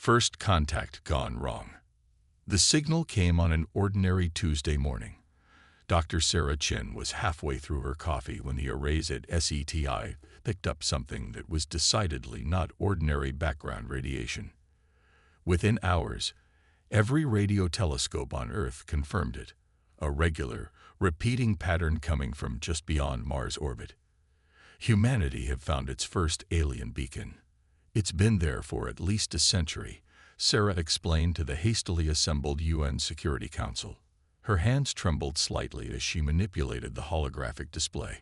First contact gone wrong. The signal came on an ordinary Tuesday morning. Dr. Sarah Chin was halfway through her coffee when the arrays at SETI picked up something that was decidedly not ordinary background radiation. Within hours, every radio telescope on Earth confirmed it, a regular, repeating pattern coming from just beyond Mars' orbit. Humanity had found its first alien beacon. It's been there for at least a century, Sarah explained to the hastily assembled UN Security Council. Her hands trembled slightly as she manipulated the holographic display.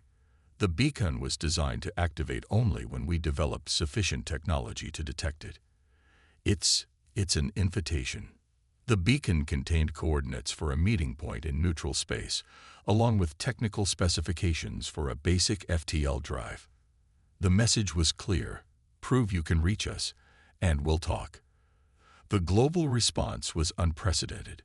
The beacon was designed to activate only when we developed sufficient technology to detect it. It's an invitation. The beacon contained coordinates for a meeting point in neutral space, along with technical specifications for a basic FTL drive. The message was clear: prove you can reach us, and we'll talk. The global response was unprecedented.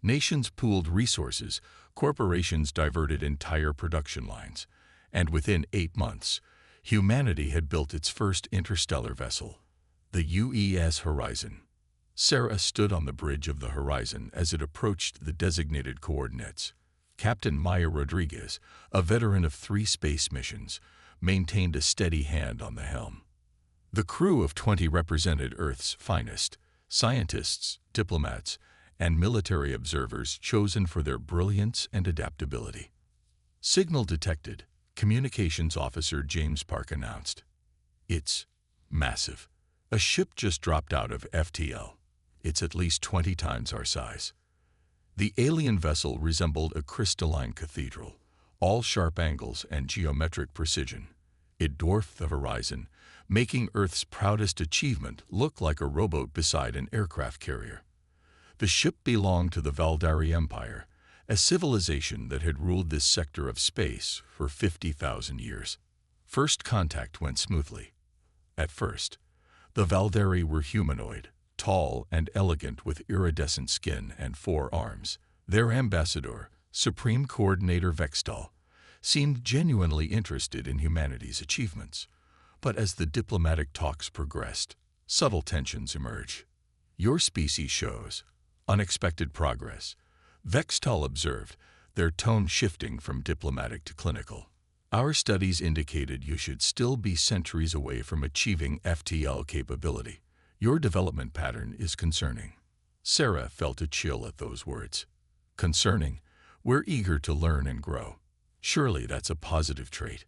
Nations pooled resources, corporations diverted entire production lines, and within 8 months, humanity had built its first interstellar vessel, the UES Horizon. Sarah stood on the bridge of the Horizon as it approached the designated coordinates. Captain Maya Rodriguez, a veteran of 3 space missions, maintained a steady hand on the helm. The crew of 20 represented Earth's finest: scientists, diplomats, and military observers chosen for their brilliance and adaptability. Signal detected, Communications Officer James Park announced. It's massive. A ship just dropped out of FTL. It's at least 20 times our size. The alien vessel resembled a crystalline cathedral, all sharp angles and geometric precision. It dwarfed the horizon, making Earth's proudest achievement look like a rowboat beside an aircraft carrier. The ship belonged to the Valdari Empire, a civilization that had ruled this sector of space for 50,000 years. First contact went smoothly. At first, the Valdari were humanoid, tall and elegant with iridescent skin and 4 arms. Their ambassador, Supreme Coordinator Vextal, seemed genuinely interested in humanity's achievements. But as the diplomatic talks progressed, subtle tensions emerged. Your species shows unexpected progress, Vextal observed, their tone shifting from diplomatic to clinical. Our studies indicated you should still be centuries away from achieving FTL capability. Your development pattern is concerning. Sarah felt a chill at those words. Concerning? We're eager to learn and grow. Surely that's a positive trait.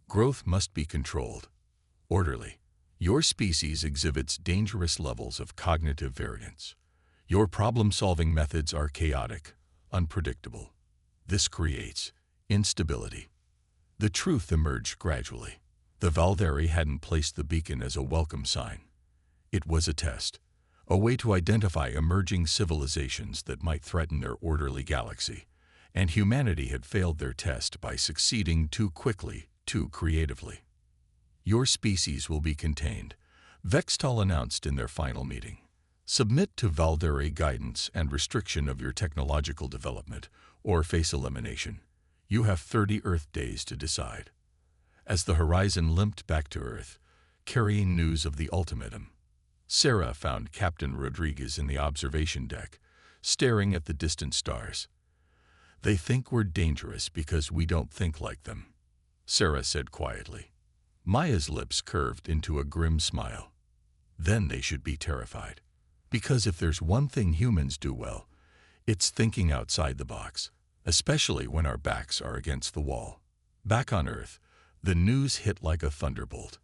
Growth must be controlled. Orderly. Your species exhibits dangerous levels of cognitive variance. Your problem-solving methods are chaotic, unpredictable. This creates instability. The truth emerged gradually. The Valdari hadn't placed the beacon as a welcome sign. It was a test, a way to identify emerging civilizations that might threaten their orderly galaxy, and humanity had failed their test by succeeding too quickly, too creatively. Your species will be contained, Vextal announced in their final meeting. Submit to Valdari guidance and restriction of your technological development, or face elimination. You have 30 Earth days to decide. As the Horizon limped back to Earth, carrying news of the ultimatum, Sarah found Captain Rodriguez in the observation deck, staring at the distant stars. They think we're dangerous because we don't think like them, Sarah said quietly. Maya's lips curved into a grim smile. Then they should be terrified. Because if there's one thing humans do well, it's thinking outside the box, especially when our backs are against the wall. Back on Earth, the news hit like a thunderbolt.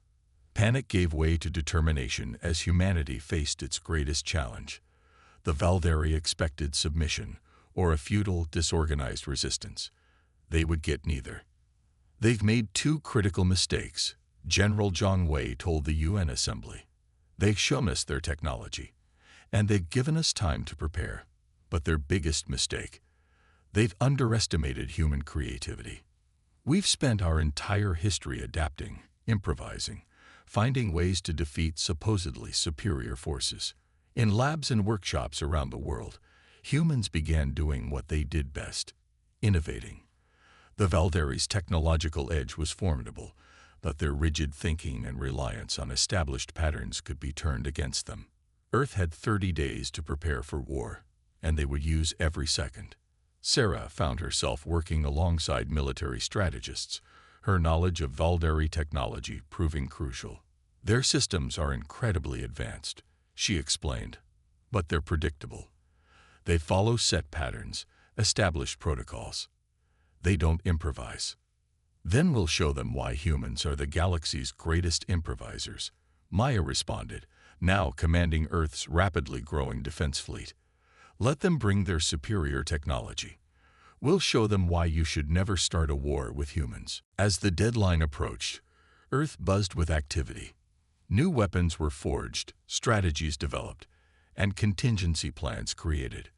Panic gave way to determination as humanity faced its greatest challenge. The Valdari expected submission, or a futile, disorganized resistance. They would get neither. They've made 2 critical mistakes, General Zhang Wei told the UN Assembly. They've shown us their technology, and they've given us time to prepare. But their biggest mistake, they've underestimated human creativity. We've spent our entire history adapting, improvising, finding ways to defeat supposedly superior forces. In labs and workshops around the world, humans began doing what they did best, innovating. The Valdari's technological edge was formidable, but their rigid thinking and reliance on established patterns could be turned against them. Earth had 30 days to prepare for war, and they would use every second. Sarah found herself working alongside military strategists, her knowledge of Valdari technology proving crucial. Their systems are incredibly advanced, she explained, but they're predictable. They follow set patterns, established protocols. They don't improvise. Then we'll show them why humans are the galaxy's greatest improvisers, Maya responded, now commanding Earth's rapidly growing defense fleet. Let them bring their superior technology. We'll show them why you should never start a war with humans. As the deadline approached, Earth buzzed with activity. New weapons were forged, strategies developed, and contingency plans created.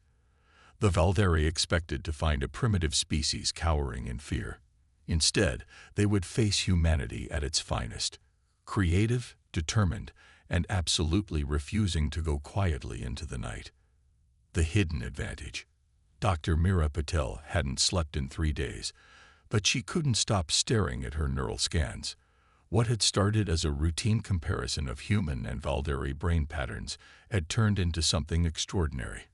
The Valdari expected to find a primitive species cowering in fear. Instead, they would face humanity at its finest, creative, determined, and absolutely refusing to go quietly into the night. The hidden advantage. Dr. Meera Patel hadn't slept in 3 days, but she couldn't stop staring at her neural scans. What had started as a routine comparison of human and Valdari brain patterns had turned into something extraordinary.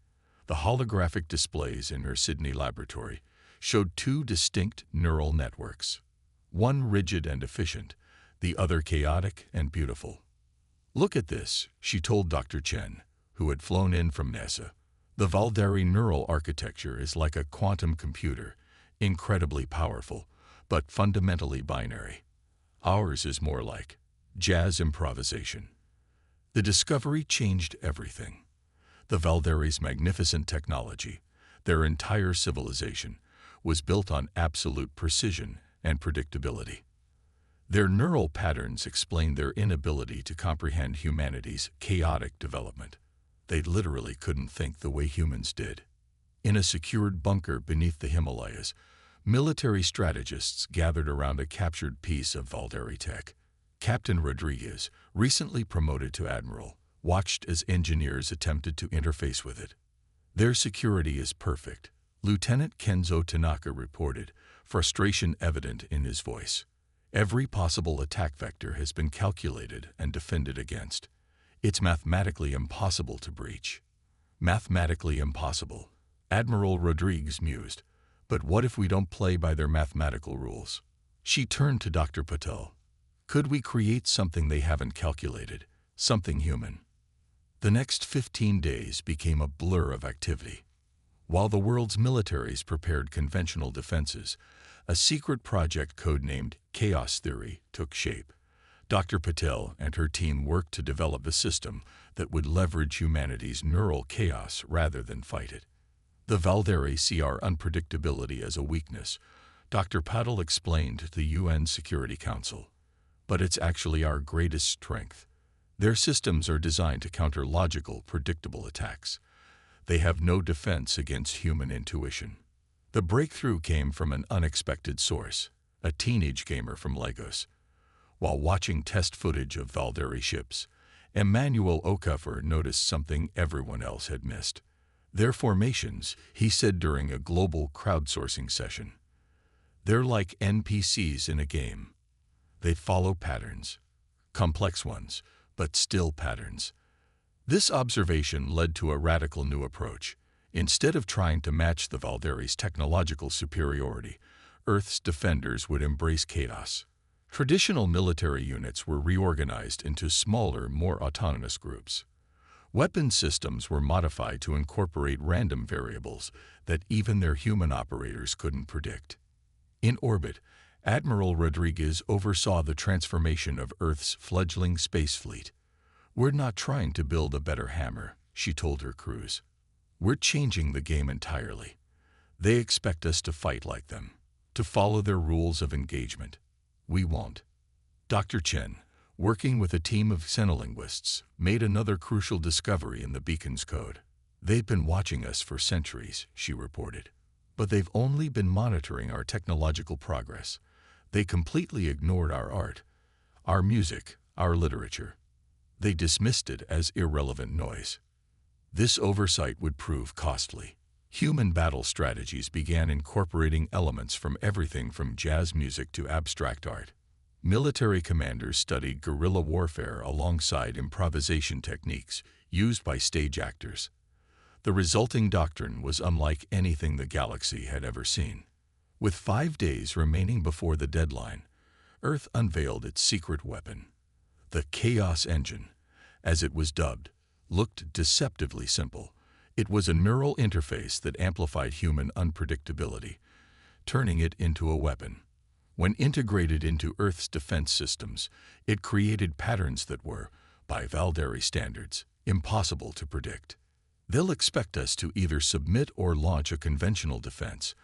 The holographic displays in her Sydney laboratory showed 2 distinct neural networks, one rigid and efficient, the other chaotic and beautiful. Look at this, she told Dr. Chen, who had flown in from NASA. The Valdari neural architecture is like a quantum computer, incredibly powerful, but fundamentally binary. Ours is more like jazz improvisation. The discovery changed everything. The Valdari's magnificent technology, their entire civilization, was built on absolute precision and predictability. Their neural patterns explained their inability to comprehend humanity's chaotic development. They literally couldn't think the way humans did. In a secured bunker beneath the Himalayas, military strategists gathered around a captured piece of Valdari tech. Captain Rodriguez, recently promoted to admiral, watched as engineers attempted to interface with it. Their security is perfect, Lieutenant Kenzo Tanaka reported, frustration evident in his voice. Every possible attack vector has been calculated and defended against. It's mathematically impossible to breach. Mathematically impossible, Admiral Rodriguez mused. But what if we don't play by their mathematical rules? She turned to Dr. Patel. Could we create something they haven't calculated, something human? The next 15 days became a blur of activity. While the world's militaries prepared conventional defenses, a secret project codenamed Chaos Theory took shape. Dr. Patel and her team worked to develop a system that would leverage humanity's neural chaos rather than fight it. The Valdari see our unpredictability as a weakness, Dr. Patel explained to the UN Security Council. But it's actually our greatest strength. Their systems are designed to counter logical, predictable attacks. They have no defense against human intuition. The breakthrough came from an unexpected source, a teenage gamer from Lagos. While watching test footage of Valdari ships, Emmanuel Okafor noticed something everyone else had missed. Their formations, he said during a global crowdsourcing session. They're like NPCs in a game. They follow patterns. Complex ones, but still patterns. This observation led to a radical new approach. Instead of trying to match the Valdari's technological superiority, Earth's defenders would embrace chaos. Traditional military units were reorganized into smaller, more autonomous groups. Weapon systems were modified to incorporate random variables that even their human operators couldn't predict. In orbit, Admiral Rodriguez oversaw the transformation of Earth's fledgling space fleet. We're not trying to build a better hammer, she told her crews. We're changing the game entirely. They expect us to fight like them, to follow their rules of engagement. We won't. Dr. Chen, working with a team of xenolinguists, made another crucial discovery in the beacon's code. They've been watching us for centuries, she reported. But they've only been monitoring our technological progress. They completely ignored our art, our music, our literature. They dismissed it as irrelevant noise. This oversight would prove costly. Human battle strategies began incorporating elements from everything from jazz music to abstract art. Military commanders studied guerrilla warfare alongside improvisation techniques, used by stage actors. The resulting doctrine was unlike anything the galaxy had ever seen. With 5 days remaining before the deadline, Earth unveiled its secret weapon. The Chaos Engine, as it was dubbed, looked deceptively simple. It was a neural interface that amplified human unpredictability, turning it into a weapon. When integrated into Earth's defense systems, it created patterns that were, by Valderi standards, impossible to predict. "They'll expect us to either submit or launch a conventional defense,"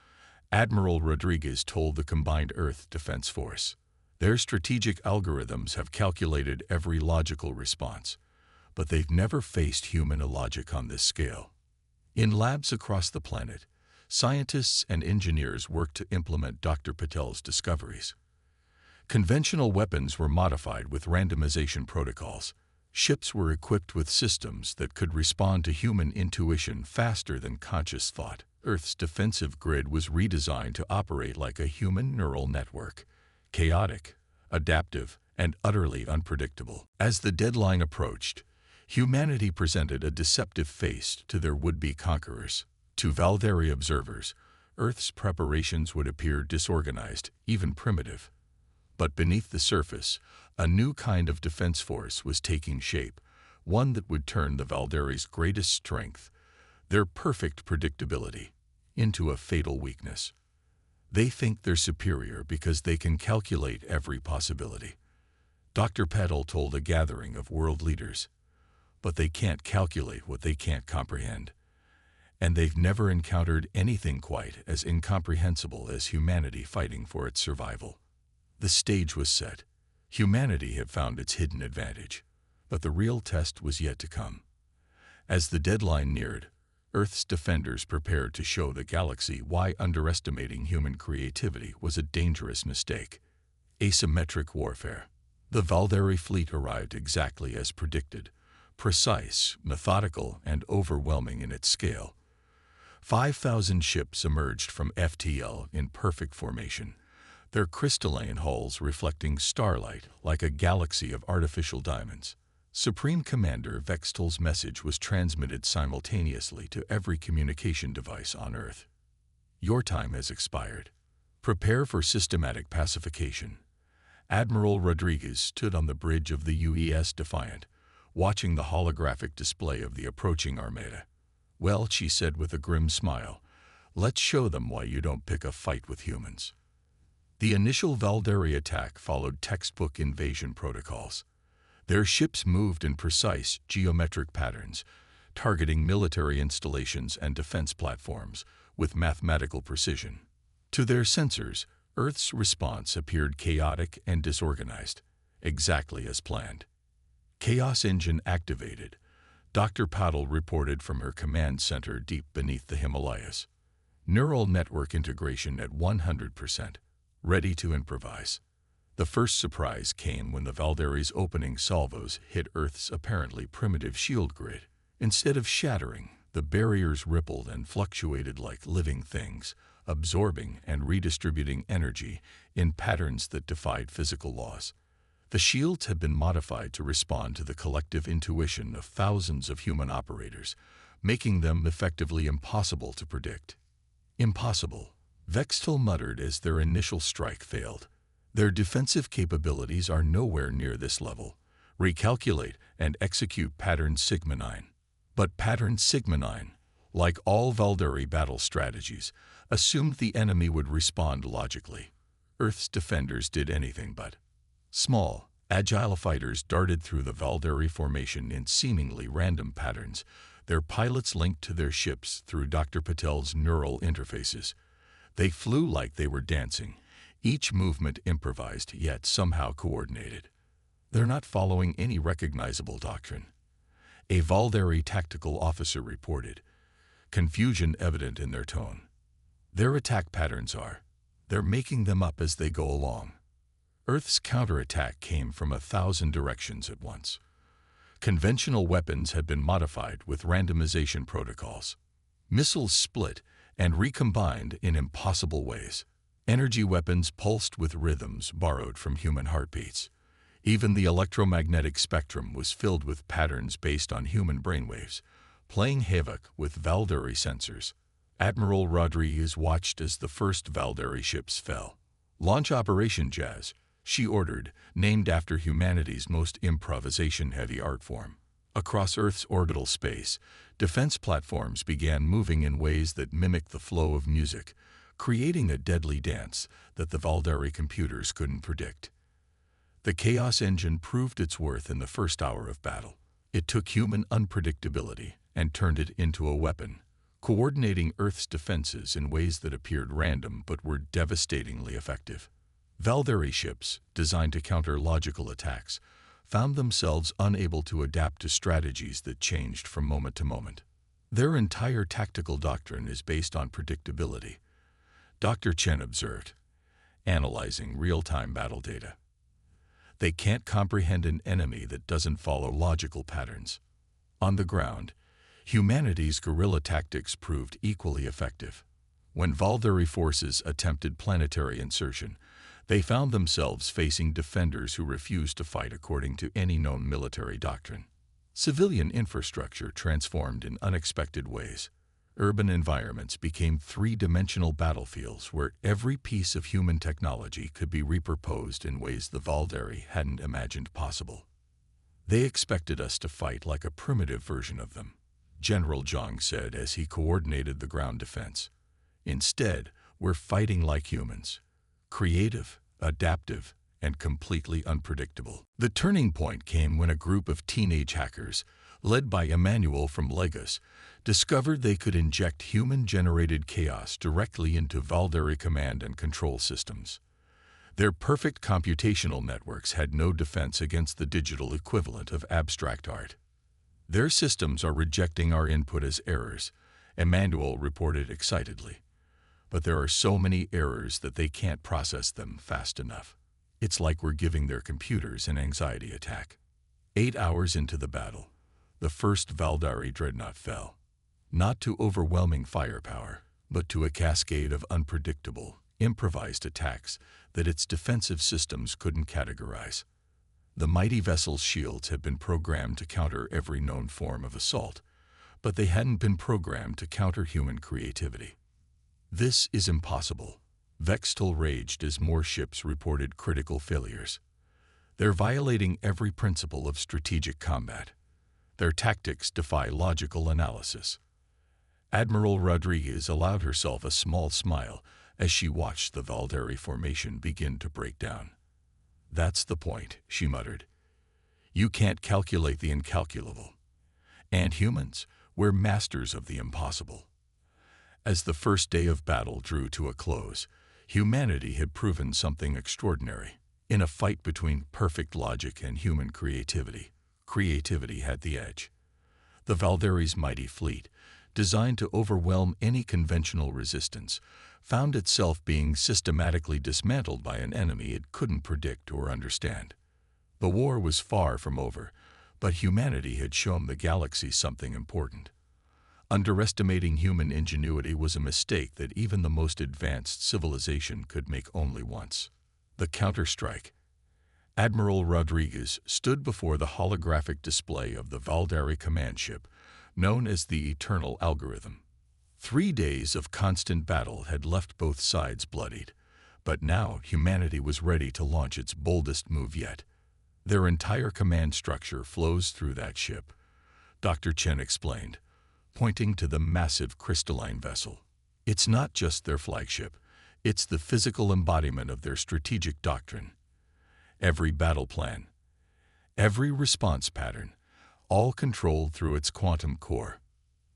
Admiral Rodriguez told the Combined Earth Defense Force. "Their strategic algorithms have calculated every logical response, but they've never faced human illogic on this scale." In labs across the planet, scientists and engineers worked to implement Dr. Patel's discoveries. Conventional weapons were modified with randomization protocols. Ships were equipped with systems that could respond to human intuition faster than conscious thought. Earth's defensive grid was redesigned to operate like a human neural network, chaotic, adaptive, and utterly unpredictable. As the deadline approached, humanity presented a deceptive face to their would-be conquerors. To Valderi observers, Earth's preparations would appear disorganized, even primitive. But beneath the surface, a new kind of defense force was taking shape, one that would turn the Valderi's greatest strength, their perfect predictability, into a fatal weakness. They think they're superior because they can calculate every possibility. Dr. Patel told a gathering of world leaders, but they can't calculate what they can't comprehend. And they've never encountered anything quite as incomprehensible as humanity fighting for its survival. The stage was set. Humanity had found its hidden advantage, but the real test was yet to come. As the deadline neared, Earth's defenders prepared to show the galaxy why underestimating human creativity was a dangerous mistake. Asymmetric warfare. The Valderi fleet arrived exactly as predicted, precise, methodical, and overwhelming in its scale. 5,000 ships emerged from FTL in perfect formation, their crystalline hulls reflecting starlight like a galaxy of artificial diamonds. Supreme Commander Vextel's message was transmitted simultaneously to every communication device on Earth. "Your time has expired. Prepare for systematic pacification." Admiral Rodriguez stood on the bridge of the UES Defiant, watching the holographic display of the approaching armada. "Well," she said with a grim smile, "let's show them why you don't pick a fight with humans." The initial Valderi attack followed textbook invasion protocols. Their ships moved in precise geometric patterns, targeting military installations and defense platforms with mathematical precision. To their sensors, Earth's response appeared chaotic and disorganized, exactly as planned. "Chaos Engine activated," Dr. Patel reported from her command center deep beneath the Himalayas. "Neural network integration at 100%, ready to improvise." The first surprise came when the Valderi's opening salvos hit Earth's apparently primitive shield grid. Instead of shattering, the barriers rippled and fluctuated like living things, absorbing and redistributing energy in patterns that defied physical laws. The shields had been modified to respond to the collective intuition of thousands of human operators, making them effectively impossible to predict. "Impossible," Vextel muttered as their initial strike failed. "Their defensive capabilities are nowhere near this level. Recalculate and execute Pattern Sigma 9. But Pattern Sigma 9, like all Valderi battle strategies, assumed the enemy would respond logically. Earth's defenders did anything but. Small, agile fighters darted through the Valderi formation in seemingly random patterns, their pilots linked to their ships through Dr. Patel's neural interfaces. They flew like they were dancing, each movement improvised yet somehow coordinated. "They're not following any recognizable doctrine," a Valderi tactical officer reported, confusion evident in their tone. "Their attack patterns are. They're making them up as they go along." Earth's counterattack came from 1,000 directions at once. Conventional weapons had been modified with randomization protocols. Missiles split and recombined in impossible ways. Energy weapons pulsed with rhythms borrowed from human heartbeats. Even the electromagnetic spectrum was filled with patterns based on human brainwaves, playing havoc with Valderi sensors. Admiral Rodriguez watched as the first Valderi ships fell. "Launch Operation Jazz," she ordered, named after humanity's most improvisation-heavy art form. Across Earth's orbital space, defense platforms began moving in ways that mimicked the flow of music, creating a deadly dance that the Valderi computers couldn't predict. The Chaos Engine proved its worth in the first hour of battle. It took human unpredictability and turned it into a weapon, coordinating Earth's defenses in ways that appeared random but were devastatingly effective. Valderi ships, designed to counter logical attacks, found themselves unable to adapt to strategies that changed from moment to moment. Their entire tactical doctrine is based on predictability, Dr. Chen observed, analyzing real-time battle data. They can't comprehend an enemy that doesn't follow logical patterns. On the ground, humanity's guerrilla tactics proved equally effective. When Valderi forces attempted planetary insertion, they found themselves facing defenders who refused to fight according to any known military doctrine. Civilian infrastructure transformed in unexpected ways. Urban environments became three-dimensional battlefields where every piece of human technology could be repurposed in ways the Valderi hadn't imagined possible. "They expected us to fight like a primitive version of them," General Zhang said as he coordinated the ground defense. "Instead, we're fighting like humans, creative, adaptive, and completely unpredictable." The turning point came when a group of teenage hackers, led by Emmanuel from Lagos, discovered they could inject human-generated chaos directly into Valderi command and control systems. Their perfect computational networks had no defense against the digital equivalent of abstract art. "Their systems are rejecting our input as errors," Emmanuel reported excitedly. "But there are so many errors that they can't process them fast enough. It's like we're giving their computers an anxiety attack." 8 hours into the battle, the first Valderi dreadnought fell, not to overwhelming firepower, but to a cascade of unpredictable, improvised attacks that its defensive systems couldn't categorize. The mighty vessel's shields had been programmed to counter every known form of assault, but they hadn't been programmed to counter human creativity. "This is impossible," Vextal raged as more ships reported critical failures. "They're violating every principle of strategic combat. Their tactics defy logical analysis." Admiral Rodriguez allowed herself a small smile as she watched the Valderi formation begin to break down. "That's the point," she muttered. "You can't calculate the incalculable. And humans, we're masters of the impossible." As the first day of battle drew to a close, humanity had proven something extraordinary. In a fight between perfect logic and human creativity, creativity had the edge. The Valderi's mighty fleet, designed to overwhelm any conventional resistance, found itself being systematically dismantled by an enemy it couldn't predict or understand. The war was far from over, but humanity had shown the galaxy something important. Underestimating human ingenuity was a mistake that even the most advanced civilization could make only once. The counterstrike. Admiral Rodriguez stood before the holographic display of the Valderi command ship, known as the Eternal Algorithm. 3 days of constant battle had left both sides bloodied, but now humanity was ready to launch its boldest move yet. "Their entire command structure flows through that ship," Dr. Chen explained, pointing to the massive crystalline vessel. "It's not just their flagship, it's the physical embodiment of their strategic doctrine. Every battle plan, every response pattern, all controlled through its quantum core."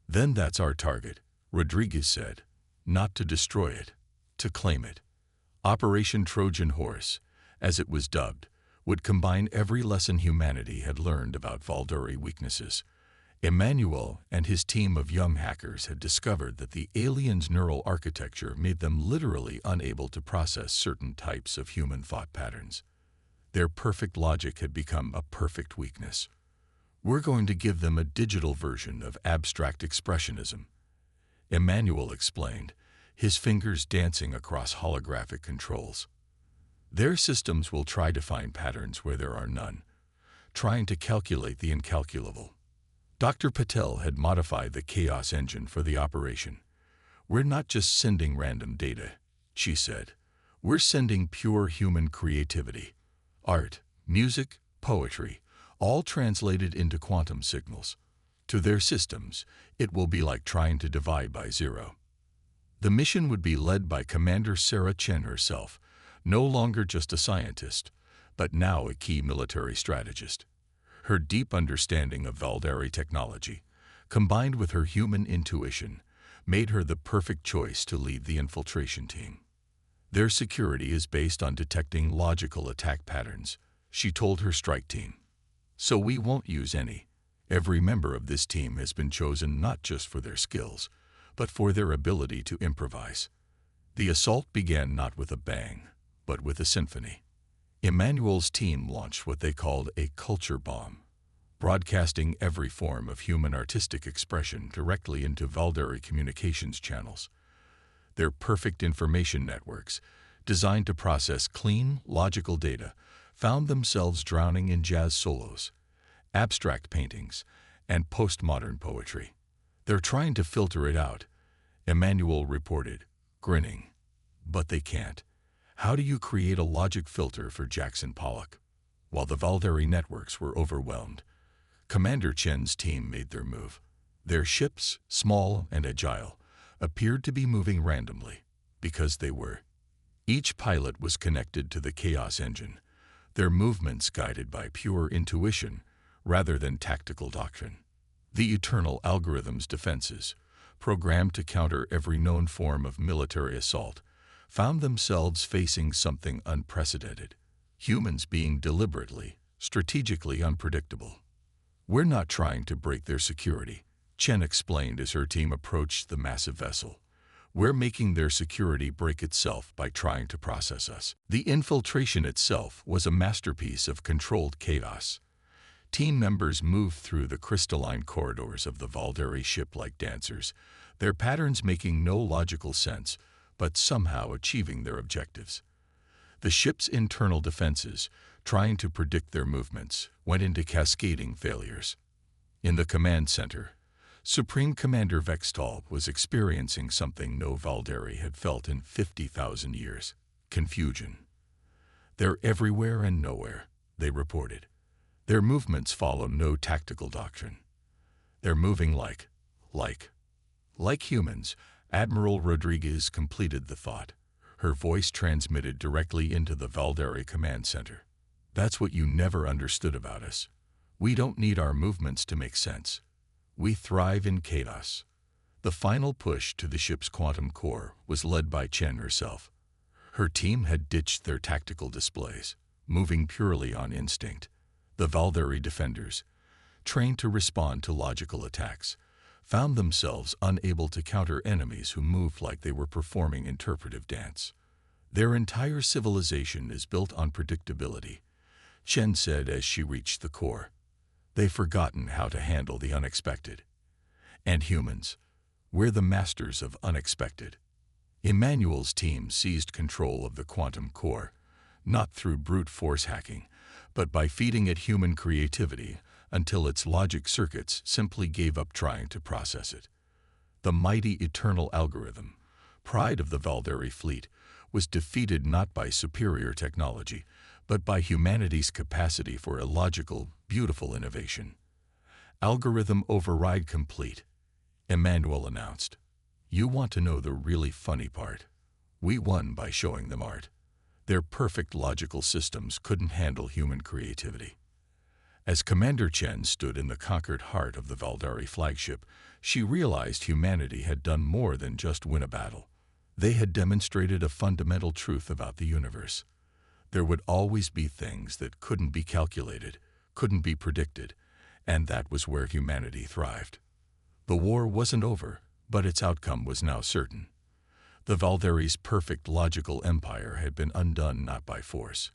"Then that's our target," Rodriguez said. "Not to destroy it, to claim it." Operation Trojan Horse, as it was dubbed, would combine every lesson humanity had learned about Valderi weaknesses. Emmanuel and his team of young hackers had discovered that the aliens' neural architecture made them literally unable to process certain types of human thought patterns. Their perfect logic had become a perfect weakness. "We're going to give them a digital version of abstract expressionism," Emmanuel explained, his fingers dancing across holographic controls. Their systems will try to find patterns where there are none, trying to calculate the incalculable. Dr. Patel had modified the chaos engine for the operation. "We're not just sending random data," she said. "We're sending pure human creativity. Art, music, poetry, all translated into quantum signals. To their systems, it will be like trying to divide by zero." The mission would be led by Commander Sarah Chen herself, no longer just a scientist, but now a key military strategist. Her deep understanding of Valdari technology, combined with her human intuition, made her the perfect choice to lead the infiltration team. "Their security is based on detecting logical attack patterns," she told her strike team. "So we won't use any. Every member of this team has been chosen not just for their skills, but for their ability to improvise." The assault began not with a bang, but with a symphony. Emmanuel's team launched what they called a culture bomb, broadcasting every form of human artistic expression directly into Valdari communications channels. Their perfect information networks, designed to process clean, logical data, found themselves drowning in jazz solos, abstract paintings, and postmodern poetry. "They're trying to filter it out," Emmanuel reported, grinning. "But they can't. How do you create a logic filter for Jackson Pollock?" While the Valdari networks were overwhelmed, Commander Chen's team made their move. Their ships, small and agile, appeared to be moving randomly, because they were. Each pilot was connected to the chaos engine, their movements guided by pure intuition rather than tactical doctrine. The eternal algorithm's defenses, programmed to counter every known form of military assault, found themselves facing something unprecedented: humans being deliberately, strategically unpredictable. "We're not trying to break their security," Chen explained as her team approached the massive vessel. "We're making their security break itself by trying to process us." The infiltration itself was a masterpiece of controlled chaos. Team members moved through the crystalline corridors of the Valdari ship like dancers, their patterns making no logical sense, but somehow achieving their objectives. The ship's internal defenses, trying to predict their movements, went into cascading failures. In the command center, Supreme Commander Vextal was experiencing something no Valdari had felt in 50,000 years: confusion. "They're everywhere and nowhere," they reported. "Their movements follow no tactical doctrine. They're moving like humans." Admiral Rodriguez completed the thought, her voice transmitted directly into the Valdari command center. "That's what you never understood about us. We don't need our movements to make sense. We thrive in chaos." The final push to the ship's quantum core was led by Chen herself. Her team had ditched their tactical displays, moving purely on instinct. The Valdari defenders, trained to respond to logical attacks, found themselves unable to counter enemies who moved like they were performing interpretive dance. "Their entire civilization is built on predictability," Chen said as she reached the core. "They've forgotten how to handle the unexpected. And humans, we're the masters of unexpected." Emmanuel's team seized control of the quantum core, not through brute force hacking, but by feeding it human creativity until its logic circuits simply gave up trying to process it. The mighty eternal algorithm, pride of the Valdari fleet, was defeated not by superior technology, but by humanity's capacity for illogical, beautiful innovation. "Algorithm override complete," Emmanuel announced. "You want to know the really funny part? We won by showing them art. Their perfect logical systems couldn't handle human creativity." As Commander Chen stood in the conquered heart of the Valdari flagship, she realized humanity had done more than just win a battle. They had demonstrated a fundamental truth about the universe. There would always be things that couldn't be calculated, couldn't be predicted, and that was where humanity thrived. The war wasn't over, but its outcome was now certain. The Valdari's perfect logical empire had been undone not by force,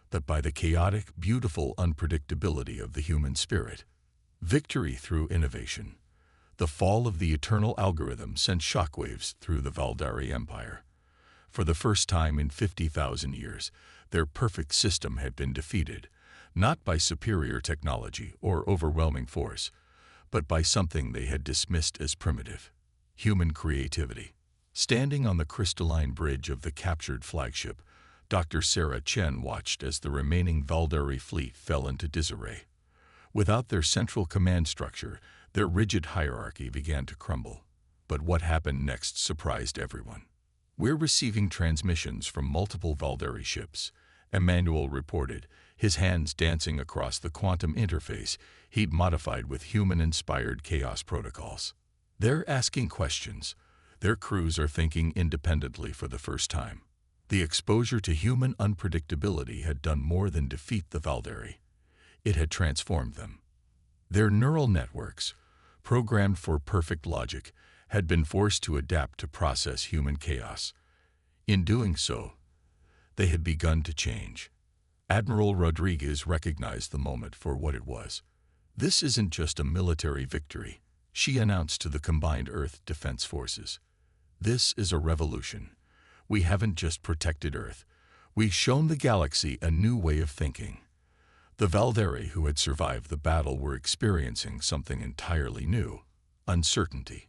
but by the chaotic, beautiful unpredictability of the human spirit. Victory through innovation. The fall of the eternal algorithm sent shockwaves through the Valdari Empire. For the first time in 50,000 years, Their perfect system had been defeated, not by superior technology or overwhelming force, but by something they had dismissed as primitive: human creativity. Standing on the crystalline bridge of the captured flagship, Dr. Sarah Chen watched as the remaining Valdari fleet fell into disarray. Without their central command structure, their rigid hierarchy began to crumble. But what happened next surprised everyone. "We're receiving transmissions from multiple Valdari ships," Emmanuel reported, his hands dancing across the quantum interface he'd modified with human-inspired chaos protocols. "They're asking questions. Their crews are thinking independently for the first time." The exposure to human unpredictability had done more than defeat the Valdari. It had transformed them. Their neural networks, programmed for perfect logic, had been forced to adapt to process human chaos. In doing so, they had begun to change. Admiral Rodriguez recognized the moment for what it was. "This isn't just a military victory," she announced to the combined Earth Defense Forces. "This is a revolution. We haven't just protected Earth. We've shown the galaxy a new way of thinking." The Valdari who had survived the battle were experiencing something entirely new: uncertainty.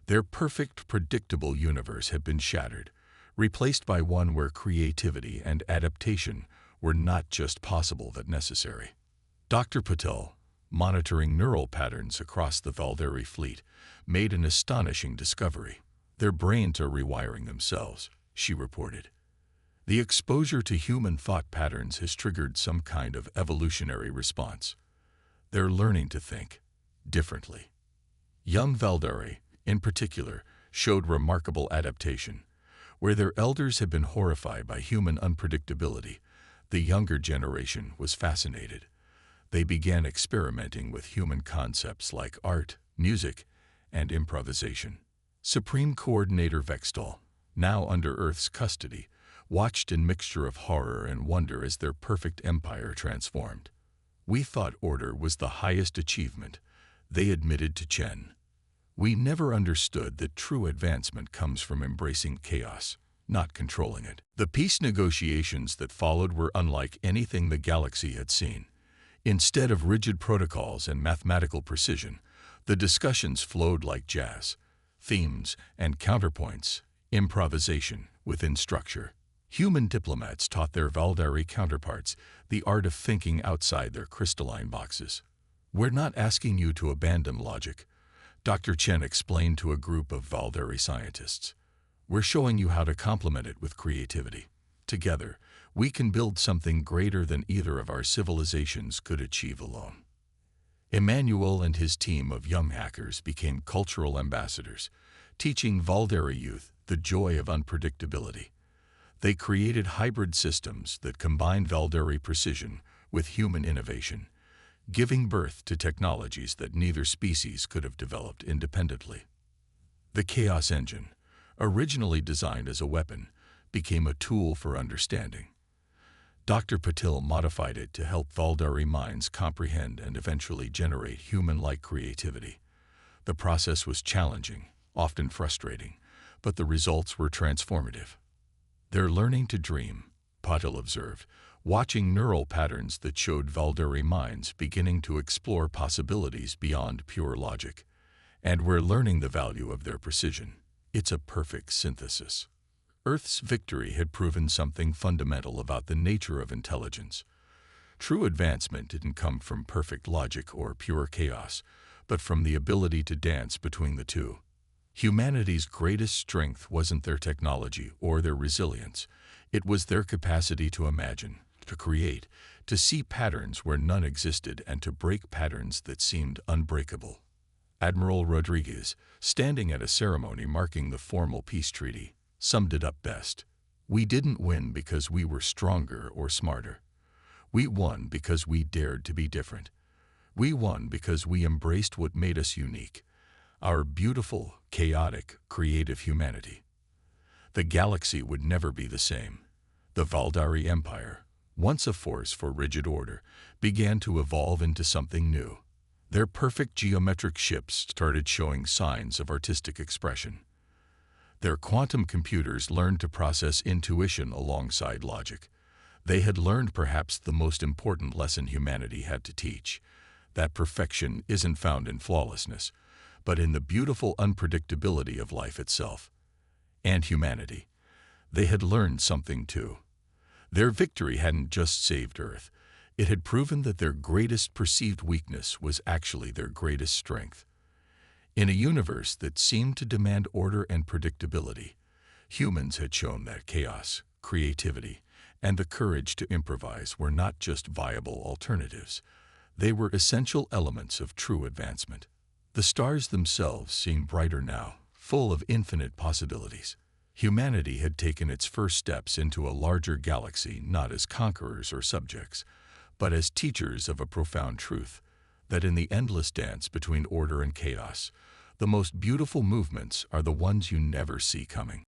Their perfect, predictable universe had been shattered, replaced by one where creativity and adaptation were not just possible but necessary. Dr. Patel, monitoring neural patterns across the Valdari fleet, made an astonishing discovery. "Their brains are rewiring themselves," she reported. "The exposure to human thought patterns has triggered some kind of evolutionary response. They're learning to think differently." Young Valdari, in particular, showed remarkable adaptation. Where their elders had been horrified by human unpredictability, the younger generation was fascinated. They began experimenting with human concepts like art, music, and improvisation. Supreme Coordinator Vextal, now under Earth's custody, watched in mixture of horror and wonder as their perfect empire transformed. "We thought order was the highest achievement," they admitted to Chen. "We never understood that true advancement comes from embracing chaos, not controlling it." The peace negotiations that followed were unlike anything the galaxy had seen. Instead of rigid protocols and mathematical precision, the discussions flowed like jazz: themes and counterpoints, improvisation within structure. Human diplomats taught their Valdari counterparts the art of thinking outside their crystalline boxes. "We're not asking you to abandon logic," Dr. Chen explained to a group of Valdari scientists. "We're showing you how to complement it with creativity. Together, we can build something greater than either of our civilizations could achieve alone." Emmanuel and his team of young hackers became cultural ambassadors, teaching Valdari youth the joy of unpredictability. They created hybrid systems that combined Valdari precision with human innovation, giving birth to technologies that neither species could have developed independently. The Chaos Engine, originally designed as a weapon, became a tool for understanding. Dr. Patil modified it to help Valdari minds comprehend and eventually generate human-like creativity. The process was challenging, often frustrating, but the results were transformative. "They're learning to dream," Patil observed, watching neural patterns that showed Valdari minds beginning to explore possibilities beyond pure logic. "And we're learning the value of their precision. It's a perfect synthesis." Earth's victory had proven something fundamental about the nature of intelligence. True advancement didn't come from perfect logic or pure chaos, but from the ability to dance between the two. Humanity's greatest strength wasn't their technology or their resilience. It was their capacity to imagine, to create, to see patterns where none existed, and to break patterns that seemed unbreakable. Admiral Rodriguez, standing at a ceremony marking the formal peace treaty, summed it up best: "We didn't win because we were stronger or smarter. We won because we dared to be different. We won because we embraced what made us unique: our beautiful, chaotic, creative humanity." The galaxy would never be the same. The Valdari Empire, once a force for rigid order, began to evolve into something new. Their perfect geometric ships started showing signs of artistic expression. Their quantum computers learned to process intuition alongside logic. They had learned perhaps the most important lesson humanity had to teach, that perfection isn't found in flawlessness, but in the beautiful unpredictability of life itself. And humanity. They had learned something too. Their victory hadn't just saved Earth. It had proven that their greatest perceived weakness was actually their greatest strength. In a universe that seemed to demand order and predictability, humans had shown that chaos, creativity, and the courage to improvise were not just viable alternatives. They were essential elements of true advancement. The stars themselves seemed brighter now, full of infinite possibilities. Humanity had taken its first steps into a larger galaxy not as conquerors or subjects, but as teachers of a profound truth, that in the endless dance between order and chaos, the most beautiful movements are the ones you never see coming.